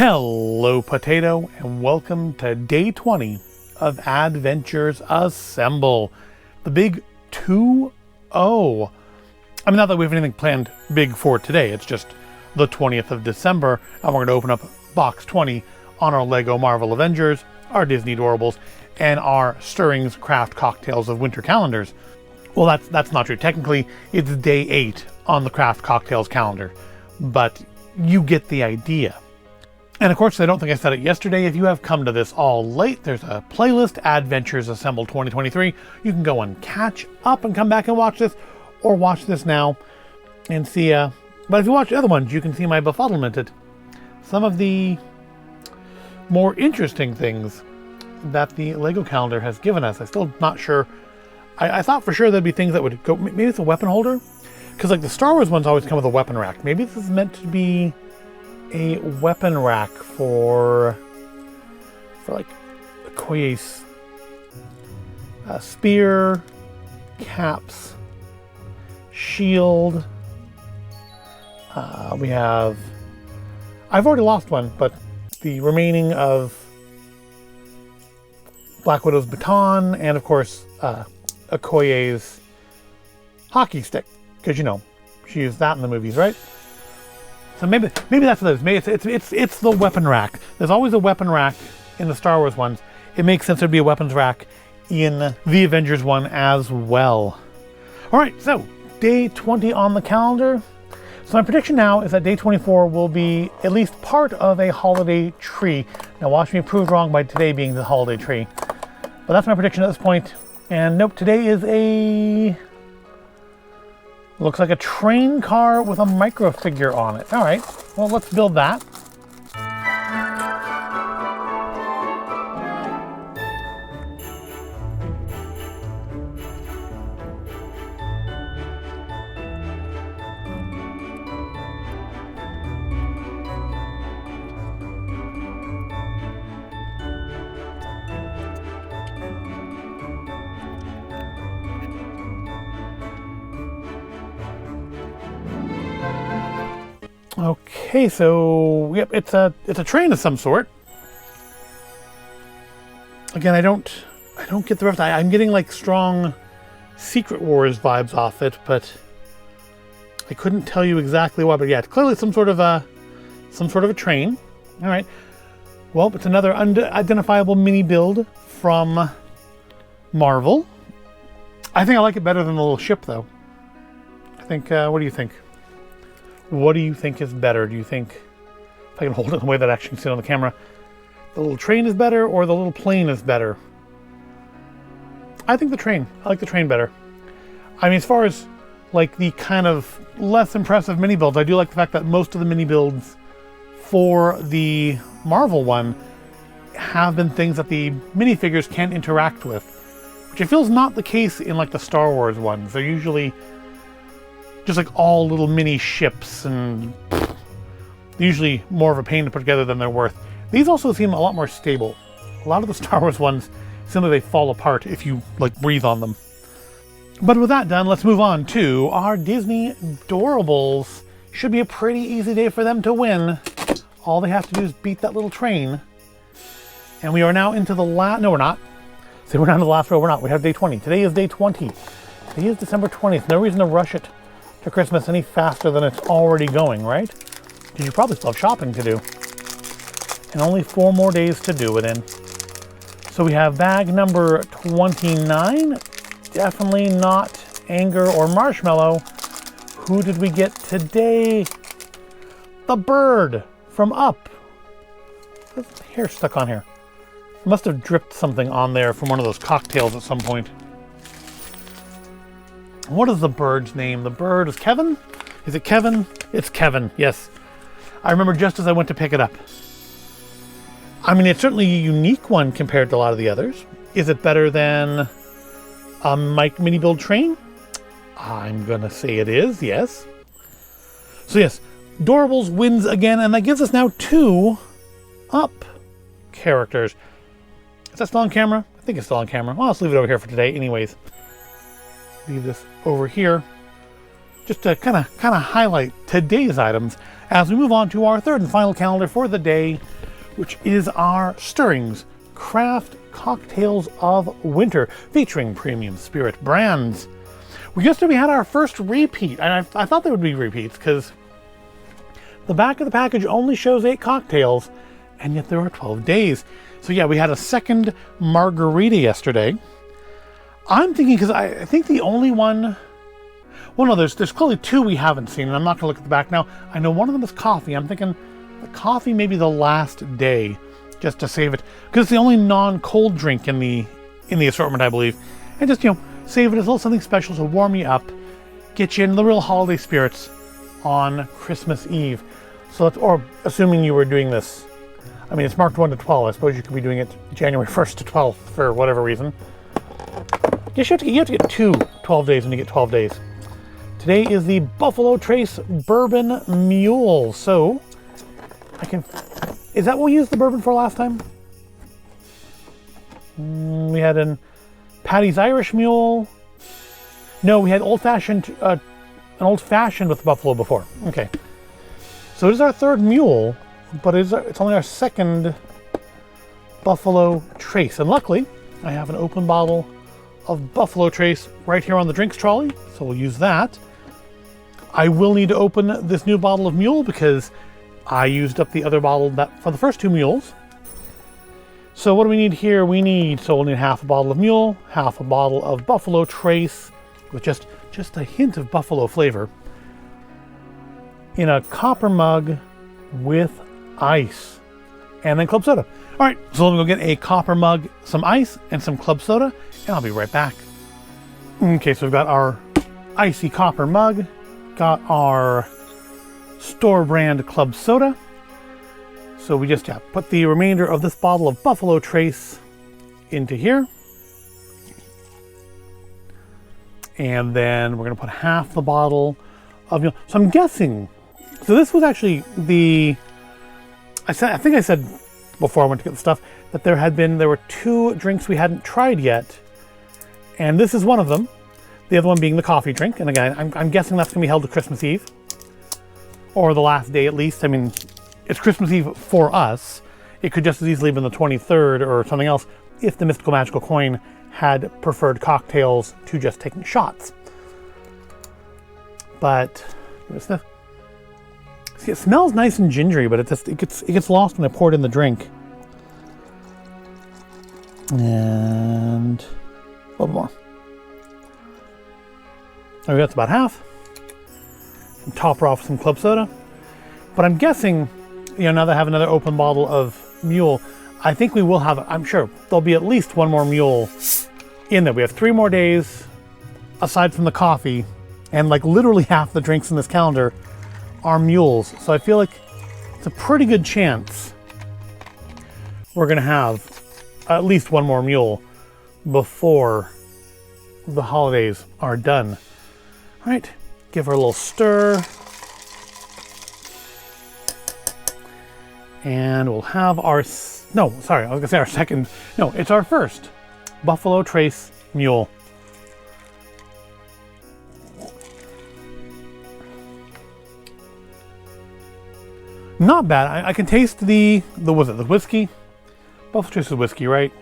Hello Potato, and welcome to day 20 of Advent-gers Assemble. The big 2-0. I mean, not that we have anything planned big for today, it's just the 20th of December, and we're going to open up box 20 on our LEGO Marvel Avengers, our Disney Doorables, and our Stirrings Craft Cocktails of Winter calendars. Well, that's not true. Technically, it's day 8 on the Craft Cocktails calendar, but you get the idea. And of course, I don't think I said it yesterday, if you have come to this all late, there's a playlist, Advent-gers Assemble 2023. You can go and catch up and come back and watch this, or watch this now and see, but if you watch the other ones, you can see my befuddlement at some of the more interesting things that the LEGO calendar has given us. I'm still not sure. I thought for sure there'd be things that would go, maybe it's a weapon holder? Because like the Star Wars ones always come with a weapon rack. Maybe this is meant to be a weapon rack for like Okoye's spear, caps, shield. We have, I've already lost one, but the remaining of Black Widow's baton, and of course Okoye's hockey stick, because you know she used that in the movies, right? So maybe that's what it is. Maybe it's the weapon rack. There's always a weapon rack in the Star Wars ones. It makes sense there'd be a weapons rack in the Avengers one as well. All right, so day 20 on the calendar. So my prediction now is that day 24 will be at least part of a holiday tree. Now watch me prove wrong by today being the holiday tree. But that's my prediction at this point. And nope, today is a... looks like a train car with a micro figure on it. All right, well, let's build that. Okay, so yep, it's a train of some sort. Again, I don't get the rest. I'm getting like strong Secret Wars vibes off it, but I couldn't tell you exactly why. But yeah, it's clearly some sort of a train. All right. Well, it's another unidentifiable mini build from Marvel. I think I like it better than the little ship, though. I think. What do you think? What do you think is better? Do you think, if I can hold it in the way that I actually can see it on the camera, the little train is better or the little plane is better? I think the train. I like the train better. I mean, as far as like the kind of less impressive mini builds, I do like the fact that most of the mini builds for the Marvel one have been things that the minifigures can interact with, which I feel is not the case in like the Star Wars ones. They're usually just like all little mini ships, and usually more of a pain to put together than they're worth. These also seem a lot more stable. A lot of the Star Wars ones seem like they fall apart if you like breathe on them. But with that done, let's move on to our Disney Doorables. Should be a pretty easy day for them to win. All they have to do is beat that little train. And we are now into the last... No, we're not. So we're down to the last row. We're not. We have day 20. Today is day 20. Today is December 20th. No reason to rush it to Christmas any faster than it's already going, right? Because you probably still have shopping to do. And only 4 more days to do it in. So we have bag number 29. Definitely not Anger or Marshmallow. Who did we get today? The bird from Up. There's hair stuck on here. Must have dripped something on there from one of those cocktails at some point. What is the bird's name? The bird is Kevin? Is it Kevin? It's Kevin, yes. I remember just as I went to pick it up. I mean, it's certainly a unique one compared to a lot of the others. Is it better than a Mike mini build train? I'm gonna say it is, yes. So yes, Doorables wins again, and that gives us now 2 Up characters. Is that still on camera? I think it's still on camera. Well, let's leave it over here for today anyways. Leave this over here just to kind of highlight today's items. as we move on to our third and final calendar for the day, which is our Stirrings Craft Cocktails of Winter, featuring premium spirit brands. Yesterday we had our first repeat, and I thought they would be repeats because the back of the package only shows 8 cocktails, and yet there are 12 days. So yeah, we had a second margarita yesterday. I'm thinking, because I think the only one, well no, there's clearly 2 we haven't seen, and I'm not going to look at the back now. I know one of them is coffee. I'm thinking the coffee may be the last day, just to save it, because it's the only non-cold drink in the assortment, I believe. And just, save it as a little something special to warm you up, get you in the real holiday spirits on Christmas Eve. So or assuming you were doing this, I mean, it's marked 1 to 12. I suppose you could be doing it January 1st to 12th for whatever reason. I guess you have to get 12 days when you get 12 days. Today is the Buffalo Trace Bourbon Mule. So is that what we used the bourbon for last time? We had an Patty's Irish Mule. No, we had an old-fashioned with Buffalo before. Okay. So it is our third mule, but it's only our second Buffalo Trace. And luckily, I have an open bottle of Buffalo Trace right here on the drinks trolley, so we'll use that. I will need to open this new bottle of Mule because I used up the other bottle for the first 2 mules. So what do we need here? We'll need half a bottle of Mule, half a bottle of Buffalo Trace with just a hint of buffalo flavor in a copper mug with ice, and then club soda. All right, so let me go get a copper mug, some ice, and some club soda, and I'll be right back. Okay, so we've got our icy copper mug, got our store brand club soda. So we just put the remainder of this bottle of Buffalo Trace into here. And then we're going to put half the bottle of Mule. So I'm guessing, so this was actually I think I said before I went to get the stuff that there were 2 drinks we hadn't tried yet. And this is one of them. The other one being the coffee drink. And again, I'm guessing that's going to be held to Christmas Eve. Or the last day at least. I mean, it's Christmas Eve for us. It could just as easily have been the 23rd or something else if the Mystical Magical Coin had preferred cocktails to just taking shots. But see, it smells nice and gingery, but it gets lost when I pour it in the drink. And a little more. There we go, that's about half. And top her off with some club soda. But I'm guessing, now that I have another open bottle of Mule, I think we will have, I'm sure there'll be at least 1 more Mule in there. We have 3 more days, aside from the coffee, and like literally half the drinks in this calendar are mules. So I feel like it's a pretty good chance we're going to have at least 1 more mule before the holidays are done. All right, give her a little stir. And we'll have our, it's our first Buffalo Trace Mule. Not bad. I can taste the whiskey? Buffalo Trace is whiskey, right?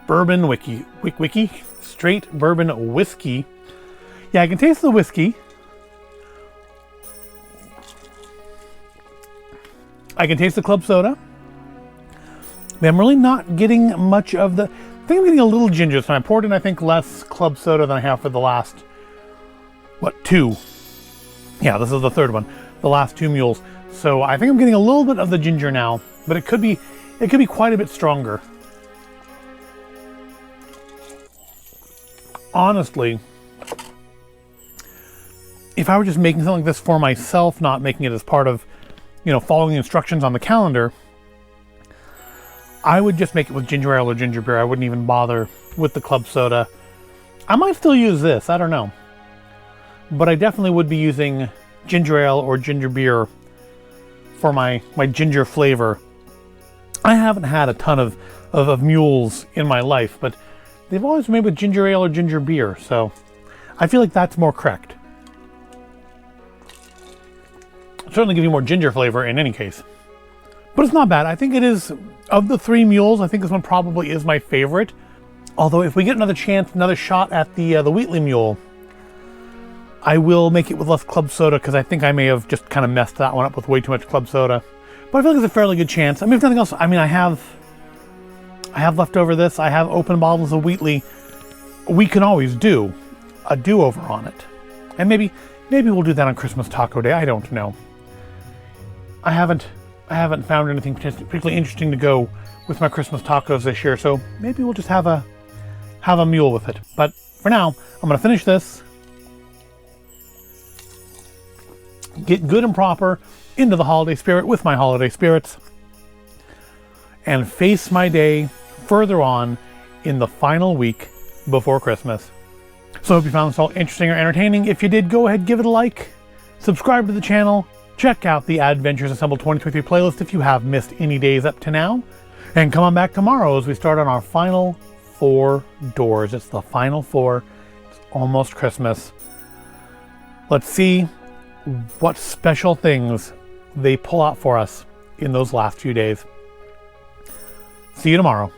Bourbon wiki. Straight bourbon whiskey. Yeah, I can taste the whiskey. I can taste the club soda. But I'm really not getting much of the, I think I'm getting a little ginger. So I poured in, I think, less club soda than I have for the last, 2? Yeah, this is the third one. The last 2 mules. So I think I'm getting a little bit of the ginger now, but it could be quite a bit stronger. Honestly, if I were just making something like this for myself, not making it as part of, following the instructions on the calendar, I would just make it with ginger ale or ginger beer. I wouldn't even bother with the club soda. I might still use this, I don't know. But I definitely would be using ginger ale or ginger beer for my ginger flavor. I haven't had a ton of mules in my life, but they've always been made with ginger ale or ginger beer, so I feel like that's more correct. certainly give you more ginger flavor in any case. But it's not bad. I think it is, of the 3 mules, I think this one probably is my favorite. Although if we get another chance, another shot at the Wheatley mule, I will make it with less club soda, because I think I may have just kind of messed that one up with way too much club soda. But I feel like it's a fairly good chance. I mean, if nothing else, I mean, I have left over this. I have open bottles of Wheatley. We can always do a do-over on it. And maybe we'll do that on Christmas Taco Day. I don't know. I haven't found anything particularly interesting to go with my Christmas tacos this year, so maybe we'll just have a mule with it. But for now, I'm going to finish this, get good and proper into the holiday spirit with my holiday spirits, and face my day further on in the final week before Christmas. So I hope you found this all interesting or entertaining. If you did, go ahead, give it a like, subscribe to the channel, check out the Advent-gers Assemble 2023 playlist if you have missed any days up to now, and come on back tomorrow as we start on our final 4 doors. It's the final 4. It's almost Christmas. Let's see what special things they pull out for us in those last few days. See you tomorrow.